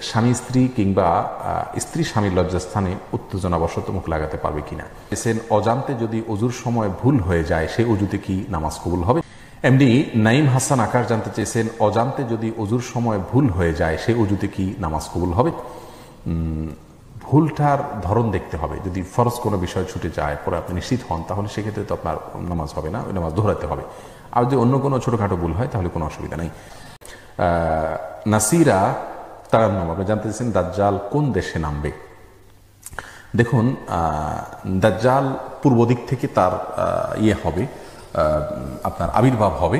স্বামী স্ত্রী কিংবা স্ত্রী স্বামীর লজ্জাস্থানে উত্তেজনাবশত মুখ লাগাতে পারবে কিনা। অজান্তে যদি অজুর সময় ভুল হয়ে যায় সে অজুতে কি নামাজ কবুল হবে। এমডি নাইম হাসান আকাশ জানতে চেয়েছেন, অজান্তে যদি অজুর সময় ভুল হয়ে যায় সে অজুতে কি নামাজ কবুল হবে। ভুলটার ধরন দেখতে হবে। যদি ফরজ কোনো বিষয় ছুটে যায় পরে আপনি নিশ্চিত হন তাহলে সেক্ষেত্রে তো আপনার নামাজ হবে না, ওই নামাজ দোহরাতে হবে। আর যদি অন্য কোনো ছোটোখাটো ভুল হয় তাহলে কোনো অসুবিধা নেই। নাসিরা তারান্নম আপনি জানতে চাইছেন দাজ্জাল কোন দেশে নামবে। দেখুন, দাজ্জাল পূর্ব দিক থেকে তার হবে, আপনার আবির্ভাব হবে,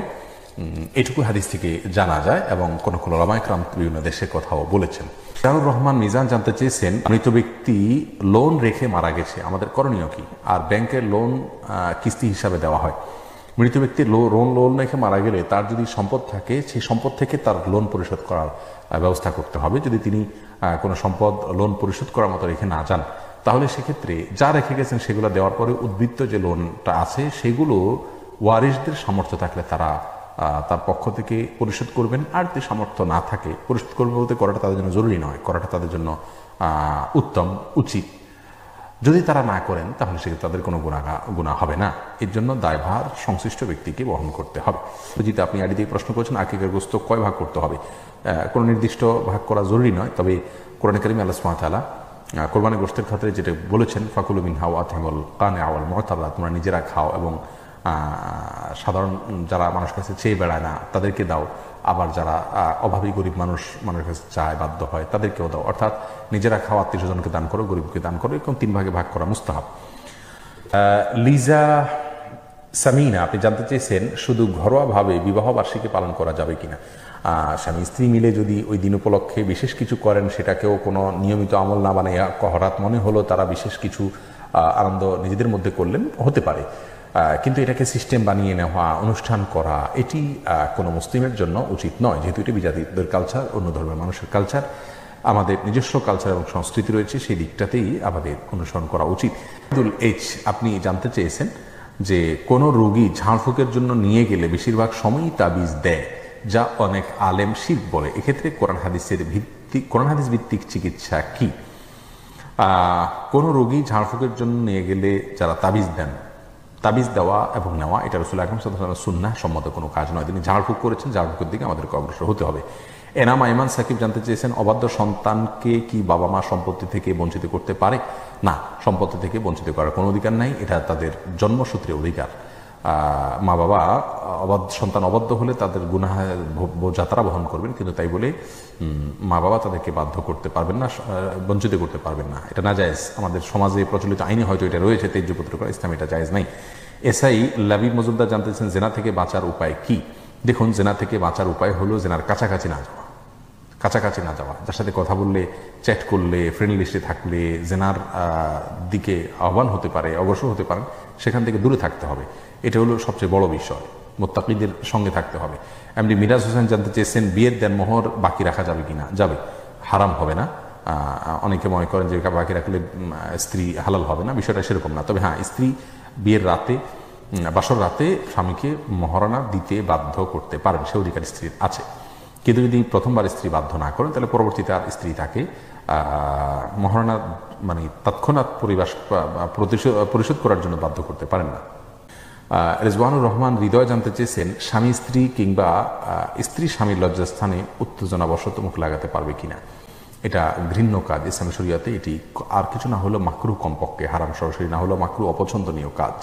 এটুকু হাদিস থেকে জানা যায় এবং কোন কোন ওলামা ইকরাম বিভিন্ন দেশের কথাও বলেছেন। শাহুর রহমান মিজান জানতে চেয়েছেন, মৃত ব্যক্তি লোন রেখে মারা গেছে, আমাদের করণীয় কি। আর ব্যাংকের লোন কিস্তি হিসাবে দেওয়া হয়। মৃত ব্যক্তির লোন রেখে মারা গেলে তার যদি সম্পদ থাকে সেই সম্পদ থেকে তার লোন পরিশোধ করার ব্যবস্থা করতে হবে। যদি তিনি কোনো সম্পদ লোন পরিশোধ করার মতো রেখে না যান তাহলে সেক্ষেত্রে যা রেখে গেছেন সেগুলো দেওয়ার পরে উদ্বৃত্ত যে লোনটা আছে সেগুলো ওয়ারিশদের সামর্থ্য থাকলে তারা তার পক্ষ থেকে পরিশোধ করবেন। আর যদি সামর্থ্য না থাকে পরিশোধ করবে বলতে করাটা তাদের জন্য জরুরি নয়, করাটা তাদের জন্য উত্তম উচিত। যদি তারা না করেন তাহলে সেক্ষেত্রে তাদের কোনো গুনাহ হবে না। এর জন্য দায়ভার সংশ্লিষ্ট ব্যক্তিকে বহন করতে হবে। যদি আপনি আগে দিয়ে প্রশ্ন করেছেন আকিকার গোশত কয় ভাগ করতে হবে, কোনো নির্দিষ্ট ভাগ করা জরুরি নয়। তবে কোরআনে কারিমে আল্লাহ সুবহানাহু ওয়া তাআলা কোরবানি গোশতের ক্ষেত্রে যেটা বলেছেন, ফাকুলু মিনহা ওয়া আতিমুল কানিআ ওয়াল মু'তারা, তোমরা নিজেরা খাও এবং সাধারণ যারা মানুষের কাছে চেয়ে বেড়ায় না তাদেরকে দাও, আবার যারা অভাবী গরিব মানুষের কাছে চায় বাধ্য হয় তাদেরকেও দাও। অর্থাৎ নিজেরা খাওয়া, আত্মীয়স্বজনকে দান করো, গরিবকে দান করো, এরকম 3 ভাগে ভাগ করা মুস্তাহাব। লিজা সামিনা আপনি জানতে চেয়েছেন, শুধু ঘরোয়াভাবে বিবাহ বার্ষিকী পালন করা যাবে কিনা। স্বামী স্ত্রী মিলে যদি ওই দিন উপলক্ষে বিশেষ কিছু করেন সেটাকেও কোনো নিয়মিত আমল না বানাইয়া হঠাৎ মনে হলো তারা বিশেষ কিছু আনন্দ নিজেদের মধ্যে করলেন, হতে পারে। কিন্তু এটাকে সিস্টেম বানিয়ে নেওয়া, অনুষ্ঠান করা, এটি কোনো মুসলিমের জন্য উচিত নয়, যেহেতু এটি বিজাতিদের কালচার, অন্য ধর্মের মানুষের কালচার। আমাদের নিজস্ব কালচার এবং সংস্কৃতি রয়েছে, সেই দিকটাতেই আমাদের অনুসরণ করা উচিত। আপনি জানতে চেয়েছেন যে কোনো রোগী ঝাড়ফুঁকের জন্য নিয়ে গেলে বেশিরভাগ সময়ই তাবিজ দেয়, যা অনেক আলেম শিরক বলে। এক্ষেত্রে কোরআন হাদিস ভিত্তিক চিকিৎসা কি। কোনো রোগী ঝাড়ফুঁকের জন্য নিয়ে গেলে যারা তাবিজ দেন, তাবিজ দেওয়া এবং নেওয়া এটা রাসূল আকরাম সাল্লাল্লাহু আলাইহি ওয়াসাল্লাম সুন্নাহ সম্মত কোনো কাজ নয়। তিনি ঝাড়ফুঁক করেছেন, ঝাড়ফুঁকের দিকে আমাদেরকে অগ্রসর হতে হবে। এনাম আইমান সাকিব জানতে চেয়েছেন, অবাধ্য সন্তানকে কি বাবা মা সম্পত্তি থেকে বঞ্চিত করতে পারে। না, সম্পত্তি থেকে বঞ্চিত করার কোনো অধিকার নাই, এটা তাদের জন্মসূত্রে অধিকার। মা বাবা সন্তান অবাধ্য হলে তাদের গুনাহ বোঝা তারা বহন করবেন, কিন্তু তাই বলে মা বাবা তাদেরকে বাধ্য করতে পারবেন না, বঞ্চিত করতে পারবেন না, এটা না জায়েজ। আমাদের সমাজে প্রচলিত আইনে হয়তো এটা রয়েছে, তেজ্যপুত্র করা, ইসলামে এটা জায়েজ নাই। এসআই লাবিব মজুমদার জানতেছেন, জেনা থেকে বাঁচার উপায় কি। দেখুন, জেনা থেকে বাঁচার উপায় হলো জেনার কাছাকাছি না যাওয়া। যার সাথে কথা বললে, চ্যাট করলে, ফ্রেন্ড লিস্টে থাকলে জেনার দিকে আহ্বান হতে পারে, অগ্রসর হতে পারেন, সেখান থেকে দূরে থাকতে হবে। এটা হলো সবচেয়ে বড় বিষয়, মুত্তাকিদের সঙ্গে থাকতে হবে। এমনি মিরাজ হোসেন জানতে চেয়েছেন, বিয়ের দেনমোহর বাকি রাখা যাবে কিনা। যাবে, হারাম হবে না। অনেকে মনে করেন যে বাকি রাখলে স্ত্রী হালাল হবে না, বিষয়টা সেরকম না। তবে হ্যাঁ, স্ত্রী বিয়ের রাতে, বাসর রাতে স্বামীকে মহারণা দিতে বাধ্য করতে পারেন, সে অধিকার স্ত্রীর আছে। কিন্তু যদি প্রথমবার স্ত্রী বাধ্য না করেন তাহলে পরবর্তীতে আর স্ত্রী তাকে মহারণা মানে তৎক্ষণাৎ পরিশোধ করার জন্য বাধ্য করতে পারেন না। রেজওয়ানুর রহমান হৃদয় জানতে চেয়েছেন, স্বামী স্ত্রী কিংবা স্ত্রী স্বামীর লজ্জাস্থানে উত্তেজনাবশত মুখ লাগাতে পারবে কিনা। এটা ঘৃণ্য কাজ ইসলামী শরিয়াতে। এটি আর কিছু না হলেও মাকরুহ, কমপক্ষে হারাম সরাসরি না হলেও মাকরুহ, অপছন্দনীয় কাজ।